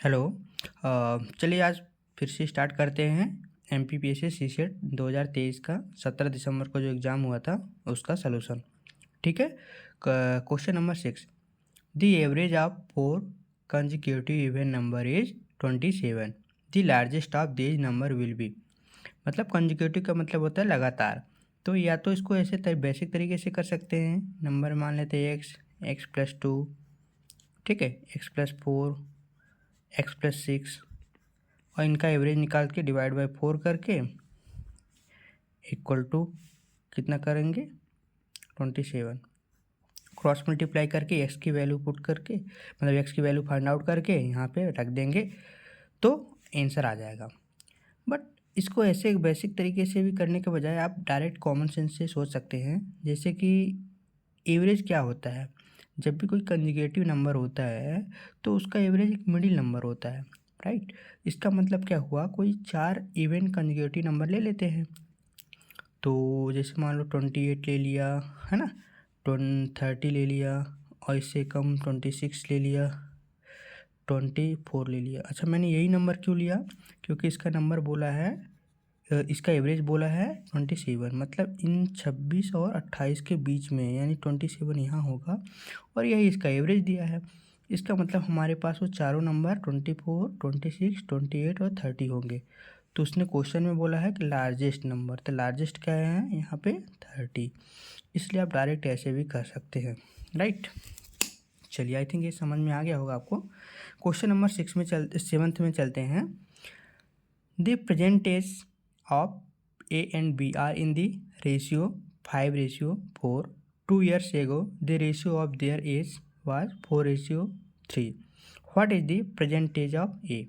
Hello. चलिए आज फिर से स्टार्ट करते हैं एमपीपीएससी सीसेट 2023 का 17 दिसंबर को जो एग्ज़ाम हुआ था उसका सलूशन। ठीक है। Question number 6, the average of 4 consecutive even number is 27। The largest of this number will be. मतलब कंसेक्यूटिव का मतलब होता है लगातार। तो या तो इसको ऐसे बेसिक तरीके से कर सकते हैं, नंबर मान लेते हैं x+2, ठीक है, x+4, x+6, और इनका एवरेज निकाल के डिवाइड बाय 4 करके इक्वल टू कितना करेंगे 27। क्रॉस मल्टीप्लाई करके एक्स की वैल्यू पुट करके मतलब एक्स की वैल्यू फाइंड आउट करके यहाँ पे रख देंगे तो आंसर आ जाएगा। बट इसको ऐसे एक बेसिक तरीके से भी करने के बजाय आप डायरेक्ट कॉमन सेंस से सोच सकते हैं। जैसे कि एवरेज क्या होता है, जब भी कोई कंजुगेटिव नंबर होता है तो उसका एवरेज एक मिडिल नंबर होता है, राइट। इसका मतलब क्या हुआ, कोई 4 इवन कंजुगेटिव नंबर ले लेते हैं। तो जैसे मान लो 28 ले लिया, है ना, 30 ले लिया, और इससे कम 26 ले लिया, 24 ले लिया। अच्छा, मैंने यही नंबर क्यों लिया, क्योंकि इसका नंबर बोला है, इसका एवरेज बोला है 27। मतलब इन 26 और 28 के बीच में, यानी 27 यहाँ होगा और यही इसका एवरेज दिया है। इसका मतलब हमारे पास वो चारों नंबर 24, 26, 28 और 30 होंगे। तो उसने क्वेश्चन में बोला है कि लार्जेस्ट नंबर, तो लार्जेस्ट क्या है यहाँ पे 30। इसलिए आप डायरेक्ट ऐसे भी कर सकते हैं, राइट। चलिए, आई थिंक ये समझ में आ गया होगा आपको। क्वेश्चन नंबर 7th में चलते हैं। The percentage of A and B are in the ratio 5:4. 2 years ago, the ratio of their age was 4:3. What is the present age of A?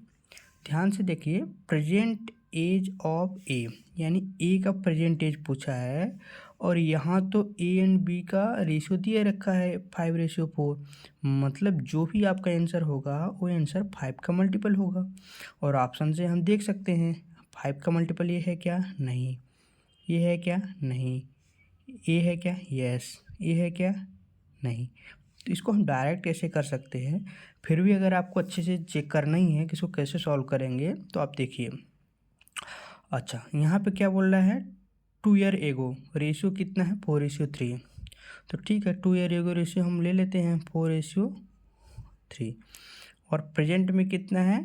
ध्यान से देखिए, प्रेजेंट एज ऑफ ए, यानी ए का present as पूछा है और यहाँ तो ए एंड बी का रेशियो दिए रखा है 5:4। मतलब जो भी आपका आंसर होगा वो आंसर 5 का मल्टीपल होगा। और ऑप्शन से हम देख सकते हैं 5 का मल्टीपल ये है क्या, नहीं। ये है क्या, नहीं। ये है क्या, यस। ये है क्या, नहीं। तो इसको हम डायरेक्ट ऐसे कर सकते हैं। फिर भी अगर आपको अच्छे से चेक करना ही है कि इसको कैसे सॉल्व करेंगे तो आप देखिए। अच्छा, यहाँ पे क्या बोल रहा है, 2 ईयर एगो रेशियो कितना है 4:3। तो ठीक है, 2 ईयर एगो रेशियो हम ले लेते हैं 4:3। और प्रेजेंट में कितना है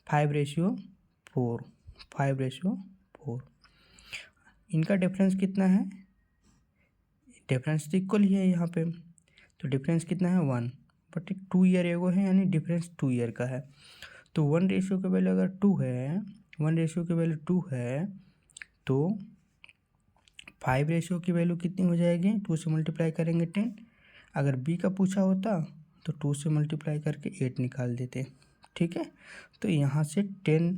5:4। 5:4। इनका डिफरेंस कितना है, डिफरेंस तो इक्वल ही है यहाँ पे। तो डिफरेंस कितना है 1, बट 2 ईयर एगो है यानी डिफरेंस 2 ईयर का है। तो 1 रेशियो की वैल्यू अगर 2 है, 1 रेशियो की वैल्यू 2 है तो 5 रेशियो की वैल्यू कितनी हो जाएगी, 2 से मल्टीप्लाई करेंगे 10। अगर बी का पूछा होता तो 2 से मल्टीप्लाई करके 8 निकाल देते, ठीक है। तो यहाँ से 10,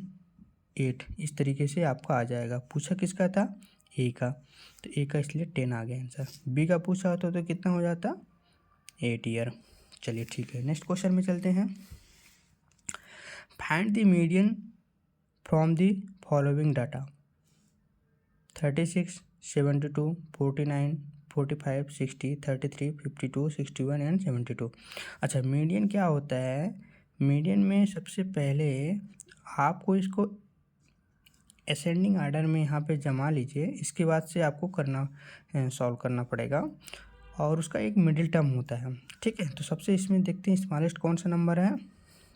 8 इस तरीके से आपका आ जाएगा। पूछा किसका था, ए का, तो ए का इसलिए 10 आ गया आंसर। बी का पूछा होता तो कितना हो जाता 8 ईयर। चलिए ठीक है, नेक्स्ट क्वेश्चन में चलते हैं। Find the median from the following data 36, 72, 49, 45, 60, 33, 52, 61 and 72। अच्छा, मीडियन क्या होता है, मीडियन में सबसे पहले आपको इसको असेंडिंग आर्डर में यहाँ पे जमा लीजिए। इसके बाद से आपको सॉल्व करना पड़ेगा और उसका एक मिडिल टर्म होता है, ठीक है। तो सबसे इसमें देखते हैं स्मॉलेस्ट कौन सा नंबर है,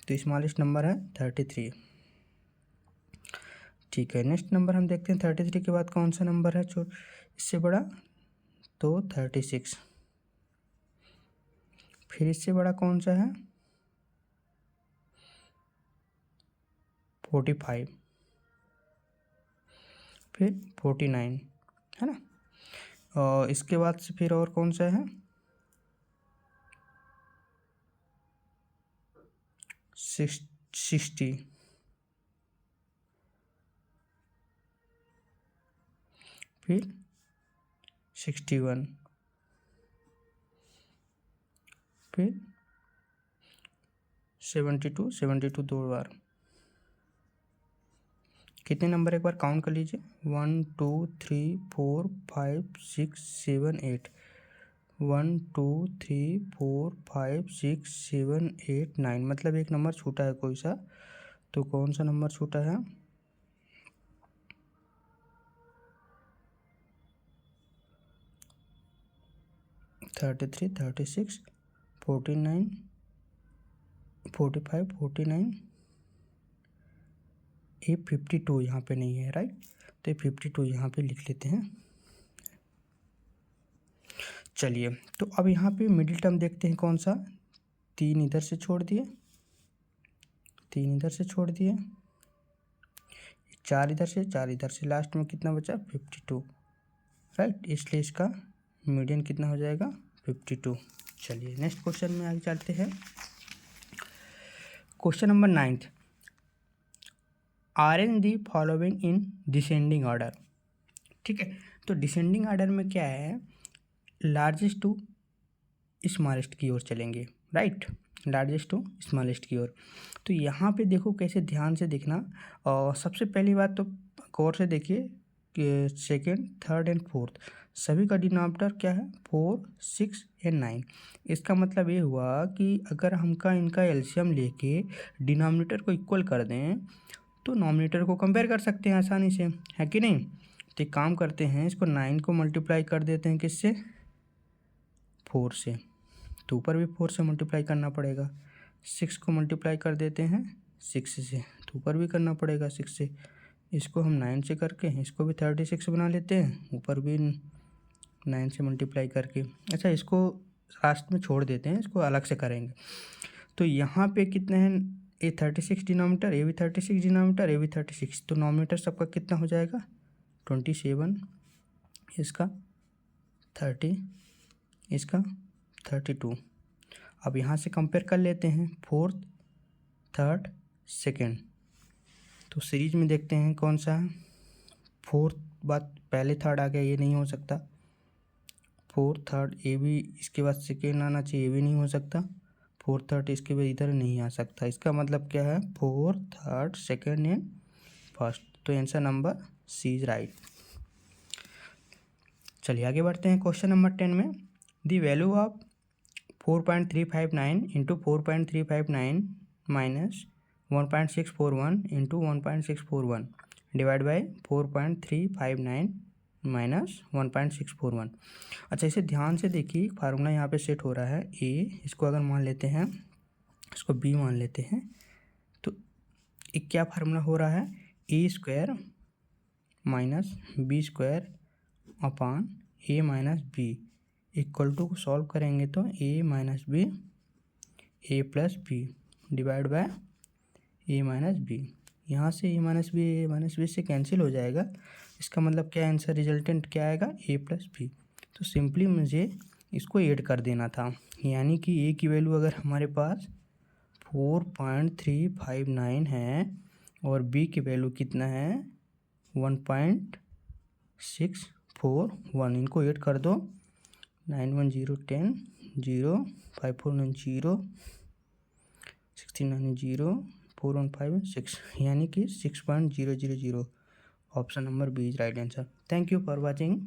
तो स्मॉलेस्ट नंबर है 33, ठीक है। नेक्स्ट नंबर हम देखते हैं 33 के बाद कौन सा नंबर है इससे बड़ा, तो 36। फिर इससे बड़ा कौन सा है 45, फिर 49, है ना। और इसके बाद से फिर और कौन सा है 60, फिर 61, फिर 72 दो बार। कितने नंबर एक बार काउंट कर लीजिए, 1 2 3 4 5 6 7 8, 1 2 3 4 5 6 7 8 9, मतलब एक नंबर छूटा है कोई सा, तो कौन सा नंबर छूटा है? 33, 36, 49, 45, 49, ये 52 यहाँ पे नहीं है, राइट। तो ये 52 यहाँ पे लिख लेते हैं। चलिए, तो अब यहाँ पे मिडिल टर्म देखते हैं कौन सा। 3 इधर से छोड़ दिए, 3 इधर से छोड़ दिए, 4 इधर से, 4 इधर से, लास्ट में कितना बचा? 52, राइट। इसलिए इसका मीडियन कितना हो जाएगा? 52। चलिए नेक्स्ट क्वेश्चन में आगे चलते हैं। Question number 9th, arrange the following in descending order. ठीक है, तो डिसेंडिंग ऑर्डर में क्या है, लार्जेस्ट टू स्मॉलेस्ट की ओर चलेंगे, राइट, लार्जेस्ट टू स्मॉलेस्ट की ओर। तो यहाँ पे देखो कैसे, ध्यान से देखना। और सबसे पहली बात तो गौर से देखिए कि सेकेंड, थर्ड एंड फोर्थ सभी का डिनोमिनेटर क्या है? 4, 6 एंड 9। इसका मतलब ये हुआ कि अगर हमका इनका एलसीएम लेके डिनोमिनेटर को इक्वल कर दें तो नॉमिनेटर को कंपेयर कर सकते हैं आसानी से, है कि नहीं। तो एक काम करते हैं, इसको 9 को मल्टीप्लाई कर देते हैं किससे? 4 से। तो ऊपर भी 4 से मल्टीप्लाई करना पड़ेगा। 6 को मल्टीप्लाई कर देते हैं 6 से, तो ऊपर भी करना पड़ेगा 6 से। इसको हम 9 से करके इसको भी 36 बना लेते हैं, ऊपर भी 9 से मल्टीप्लाई करके। अच्छा, इसको लास्ट में छोड़ देते हैं, इसको अलग से करेंगे। तो यहाँ पे कितने हैं? ये 36 डिनोमिनेटर, ये भी 36 डिनोमिनेटर, ये भी 36, तो नॉमिनेटर सबका कितना हो जाएगा? 27, इसका 30, इसका 32। अब यहाँ से कंपेयर कर लेते हैं फोर्थ, थर्ड, सेकेंड। तो सीरीज में देखते हैं कौन सा है। फोर्थ बाद पहले थर्ड आ गया, ये नहीं हो सकता। फोर्थ, थर्ड, ये भी इसके बाद सेकेंड आना चाहिए, ये भी नहीं हो सकता। फोर्थ, थर्ड इसके बाद इधर नहीं आ सकता। इसका मतलब क्या है? Fourth, third, second and first. तो answer number C is right. चलिए आगे बढ़ते हैं क्वेश्चन नंबर 10 में। The value of 4.359 into 4.359 minus 1.641 into 1.641 divide by 4.359 minus 1.641। अच्छा, इसे ध्यान से देखिए, फार्मूला यहाँ पे सेट हो रहा है। ए, इसको अगर मान लेते हैं, इसको बी मान लेते हैं, तो एक क्या फार्मूला हो रहा है? A square minus B square upon A minus B equal to को सॉल्व करेंगे तो A minus B, A plus B divide by A minus B. यहाँ से ए माइनस बी से कैंसिल हो जाएगा। इसका मतलब क्या आंसर रिजल्टेंट क्या आएगा? A plus B. तो सिंपली मुझे इसको ऐड कर देना था, यानी कि ए की वैल्यू अगर हमारे पास 4.359 है और बी की वैल्यू कितना है? 1.641। इनको ऐड कर दो, 91010 0 5490 1690 4156, यानी कि 6.000। Option number B is right answer. Thank you for watching.